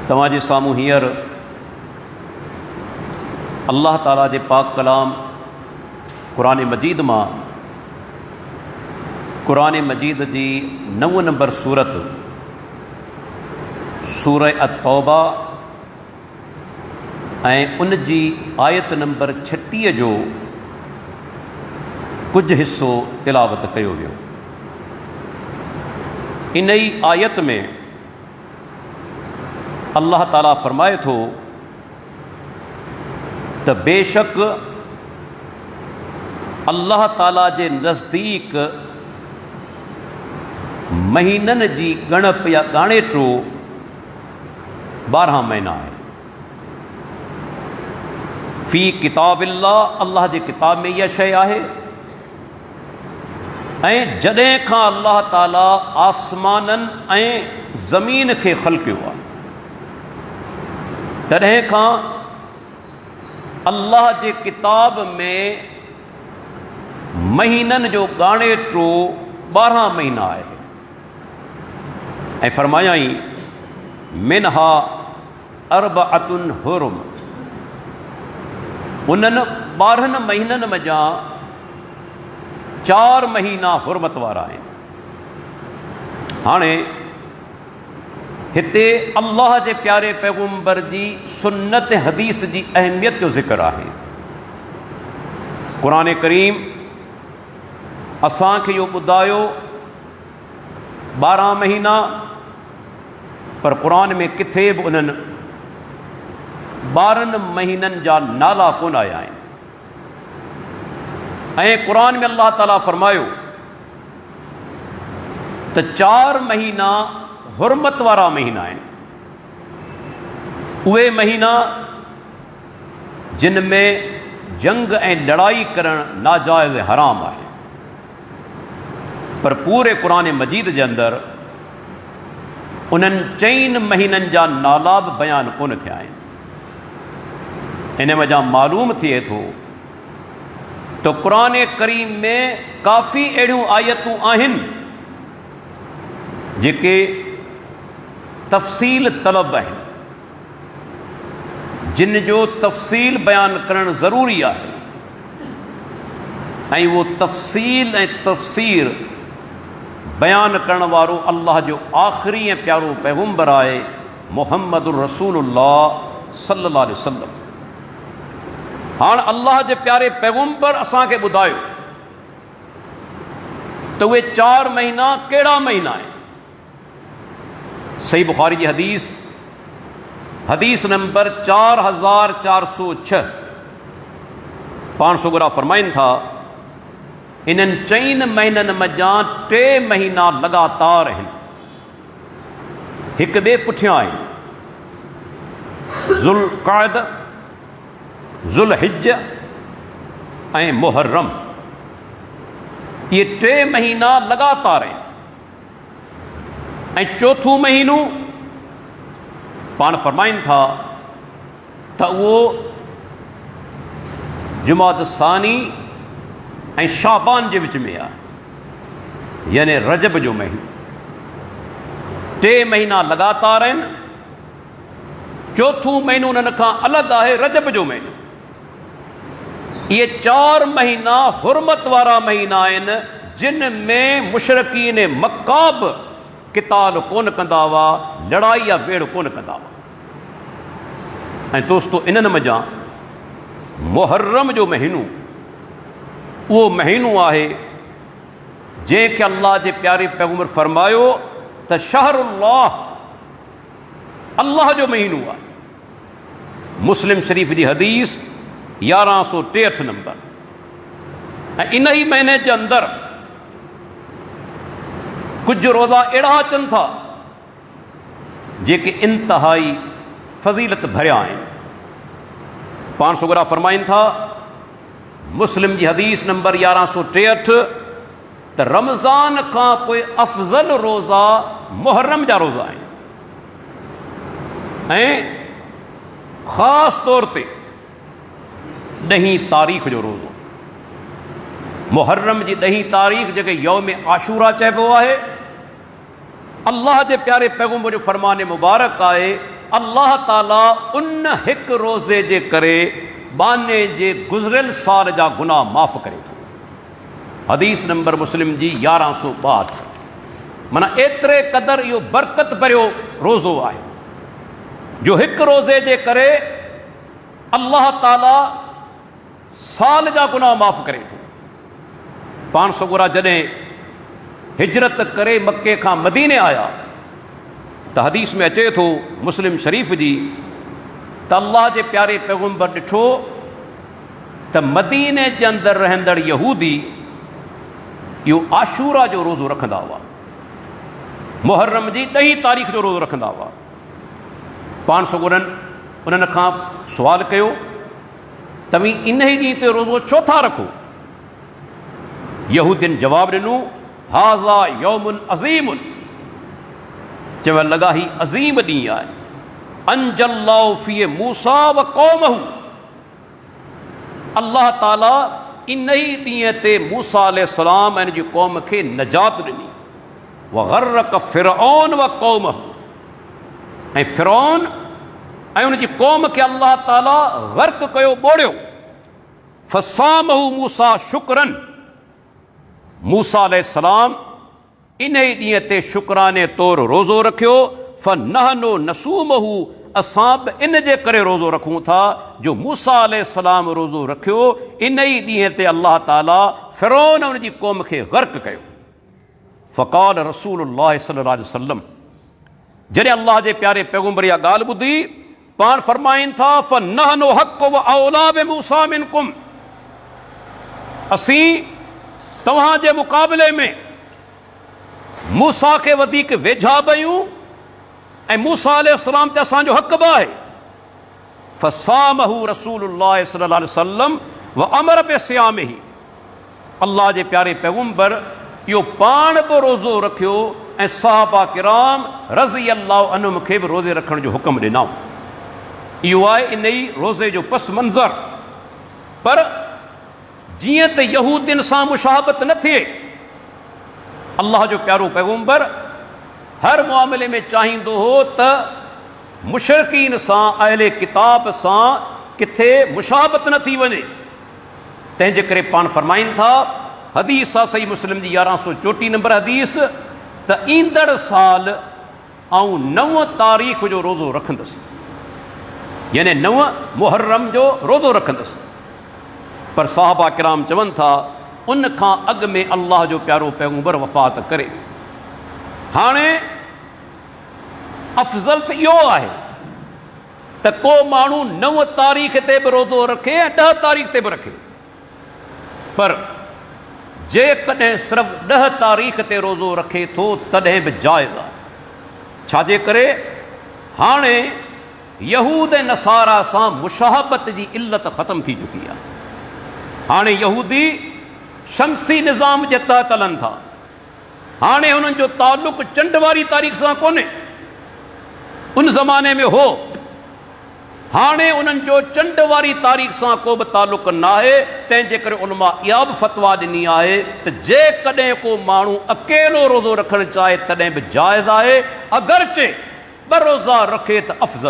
तव्हांजे साम्हूं हींअर अल्लाह ताला जे पाक कलाम क़ुरान मजीद मां क़ुरान मजीद जी 9 नंबर सूरत सूरह अत-तौबा ऐं उन जी आयत नंबर 36 जो कुछ हिस्सो तिलावत कयो वियो। इन ई आयत में अल्लाह ताला फरमाए थो त बेशक अल्लाह ताला जे नज़दीक महीननि जी ॻणप या ॻाणेटो 12 महीना आहे। फ़ी किताबिल्लाह, अल्लाह जे किताब में इहा शइ आहे। ऐं जॾहिं खां अल्लाह ताला आसमाननि ऐं ज़मीन खे ख़ल्क़ियो आहे तॾहिं खां अल्लाह जे किताब में महीननि जो ॻाणेटो 12 महीना आहे। ऐं फरमायाई मिनहा अर्बअतुन हुरुम, उन्हनि 12 महीननि में जा 4 महीना हुरमत वारा आहिनि। हाणे हिते अल्लाह जे प्यारे पैगम्बर जी सुन्नत हदीस जी अहमियत जो ज़िक्र आहे। क़ुरान करीम असांखे इहो ॿुधायो 12 महीना, पर क़ुरान में किथे बि उन्हनि 12 महीननि जा नाला कोन आया आहिनि। ऐं क़ुरान में अल्लाह ताला फरमायो त 4 महीना हुरमत वारा महीना आहिनि। उहे महीना जिन में जंग ऐं लड़ाई करणु नाजाइज़ हराम आहे, पर पूरे क़ुरान मजीद जे अंदरि उन्हनि 4 महीननि जा नाला बि बयानु कोन थिया आहिनि। इन वजह मालूम थिए थो तो क़ुरान करीम में काफ़ी अहिड़ियूं आयतूं आहिनि जेके तफ़सील तलब आहिनि, जिन जो तफ़सील बयानु करणु ज़रूरी आहे। ऐं उहो तफ़सील ऐं तफ़सीर बयानु करण वारो अल्लाह जो आख़िरी ऐं प्यारो पैगम्बर आहे मुहम्मदुर रसूलुल्लाह सल्लल्लाहु अलैहि वसल्लम। हाणे अल्लाह जे प्यारे पैगम्बर असांखे ॿुधायो त उहे 4 महीना कहिड़ा महीना आहिनि। सही बुखारी जी हदीस नंबर 4406 पाण सुगरा फरमाइनि था इन्हनि 4 महीननि में जा 3 महीना लगातार आहिनि, हिक ॿिए पुठियां आहिनि। ज़ुल्क़अद, ज़ुल्हिज्ज ऐं मुहर्रम, ये 3 महीना लगातार आहिनि। ऐं चौथों महीनो पाण फरमाइनि था त उहो जुमाद सानी ऐं शाबान जे विच में आहे, यानी रजब जो महीनो। 3 महीना लगातार आहिनि। चौथों महीनो उन्हनि खां अलॻि आहे, रजब जो महीनो। ये 4 महीना हुरमत वारा महीना आहिनि, जिन में मुशरकीन मक्का बि क़िताल कोन कंदा हुआ, लड़ाई या वेड़ कोन कंदा हुआ। ऐं दोस्तो इन्हनि में जा मुहर्रम जो महीनो उहो महीनो आहे जंहिंखे अल्लाह जे प्यारे पैगम्बर फरमायो त शहरुल्लाह, अल्लाह जो महीनो आहे। मुस्लिम शरीफ़ जी हदीस 1163 नंबर। ऐं इन ई महीने जे अंदरि कुझु रोज़ा अहिड़ा अचनि था जेके इंतहाई फ़ज़ीलत भरिया आहिनि। पाण सुगरा फरमाइनि था मुस्लिम जी हदीस नंबर 1163 त रमज़ान खां पोइ अफ़ज़ल रोज़ा मुहर्रम जा रोज़ा आहिनि। ऐं ख़ासि तौर ते 10 तारीख़ जो रोज़ो, मुहर्रम जी 10 तारीख़ जेके यौम आशूरा चइबो आहे, अल्लाह जे प्यारे पैगम्बर जो फरमान मुबारक आहे अल्लाह ताला उन हिकु रोज़े जे करे बाने जे गुज़रियल साल जा गुनाह माफ़ करे थो। हदीस नंबर मुस्लिम जी 1162। माना एतिरे क़दुरु इहो बरकत भरियो रोज़ो आहे जो हिकु रोज़े जे करे अल्लाह ताला साल जा गुनाह माफ़ करे थो। पाण सगुरा जॾहिं हिजरत करे मके खां मदीने आया त हदीस में अचे थो मुस्लिम शरीफ़ जी त अल्लाह जे प्यारे पैगम्बर ॾिठो त मदीने जे अंदरि रहंदड़ यहूदी इहो आशूरा जो रोज़ो रखंदा हुआ, मुहर्रम जी 10 तारीख़ जो रोज़ो रखंदा हुआ। पाण सगुरनि उन्हनि खां सुवाल कयो तव्हीं इन ई ॾींहं ते रोज़ो छो था रखो? यहूदियुनि जवाबु ॾिनो हाज़ा यौमुन अज़ीमुन, चवणु लॻा ही अज़ीम ॾींहुं आहे। अंजल्लाहु फ़ीह मूसा व क़ौमहू, अल्लाह ताला इन ई ॾींहं ते मूसा अलैहिस्सलाम ऐं हिन जी क़ौम खे नजात ॾिनी। व ग़र्रक फ़िरऔन व क़ौमहू, ऐं फ़िरऔन ऐं उन जी क़ौम खे अल्लाह ताला ग़र्क़ कयो, ॿोड़ियो। फ़सामहू मूसा शुक्रन, मूसा अलैहिस्सलाम इन ई ॾींहं ते शुक्राने तौरु रोज़ो रखियो। फ़नहनु नसूमहू, असां बि इन जे करे रोज़ो रखूं था जो मूसा अलैहिस्सलाम रोज़ो रखियो। इन ई ॾींहं ते अल्लाह ताला फ़िरऔन उन जी क़ौम खे ग़र्क़ कयो। फ़क़ाल रसूलुल्लाह सल्लल्लाहु अलैहि वसल्लम, जॾहिं अल्लाह जे प्यारे पैगम्बर इहा ॻाल्हि ॿुधी पाण फ़रमाइनि था फ़नहनु हक़्क़ु व औला बि मूसा मिनकुम, असीं तव्हां जे मुक़ाबले में मूसा खे वधीक वेझा बि आहियूं ऐं मूसा अलैहिस्सलाम ते असांजो हक़ बि आहे। फ़सामहू रसूलुल्लाह सल्लल्लाहु अलैहि वसल्लम व अमर बिसियामिही, अल्लाह जे प्यारे पैगम्बर इहो पाण बि रोज़ो रखियो ऐं सहाबा किराम रज़ी अल्लाह अन्हुम खे बि रोज़े रखण जो हुकुम ॾिनऊं। इहो आहे इन ई रोज़े जो पस मंज़र। पर जीअं त यहूदियुनि सां मुशाहबत न थिए, अल्लाह जो प्यारो पैगम्बर हर मामले में चाहींदो हो त मुशरिकीन सां अहले किताब सां किथे मुशाहबत न थी वञे। तंहिंजे करे पाण फ़रमाइनि था हदीस आहे सही मुस्लिम जी 1134 नंबर हदीस त ईंदड़ साल आऊं 9 तारीख़ जो रोज़ो रखंदुसि, यानी 9 मुहर्रम जो रोज़ो रखंदुसि। पर साहबा किराम चवनि था उन खां अॻु में अल्लाह जो प्यारो पैगम्बर वफ़ात करे। हाणे अफ़ज़ल त इहो आहे त को माण्हू 9 तारीख़ ते बि रोज़ो रखे ऐं 10 तारीख़ ते बि रखे, पर जेकॾहिं सिर्फ़ु 10 तारीख़ ते रोज़ो रखे थो तॾहिं बि जाइज़ आहे। छाजे करे हाणे यहूद ऐं नसारा सां मुशाहबत जी इल्लत ख़तम थी चुकी आहे। हाणे यहूदी शमसी निज़ाम जे तहत हलनि था। हाणे हुननि जो तालुक़ चंड वारी तारीख़ सां कोन्हे, उन ज़माने में हो। हाणे उन्हनि जो चंड वारी तारीख़ सां को बि तालुक़ न आहे। तंहिंजे करे उलमा इहा बि फ़तवा ॾिनी आहे त जेकॾहिं को माण्हू अकेलो रोज़ो रखणु चाहे तॾहिं बि जाइज़ आहे, अगरचे 2 रोज़ा रखे त अफ़ज़ल।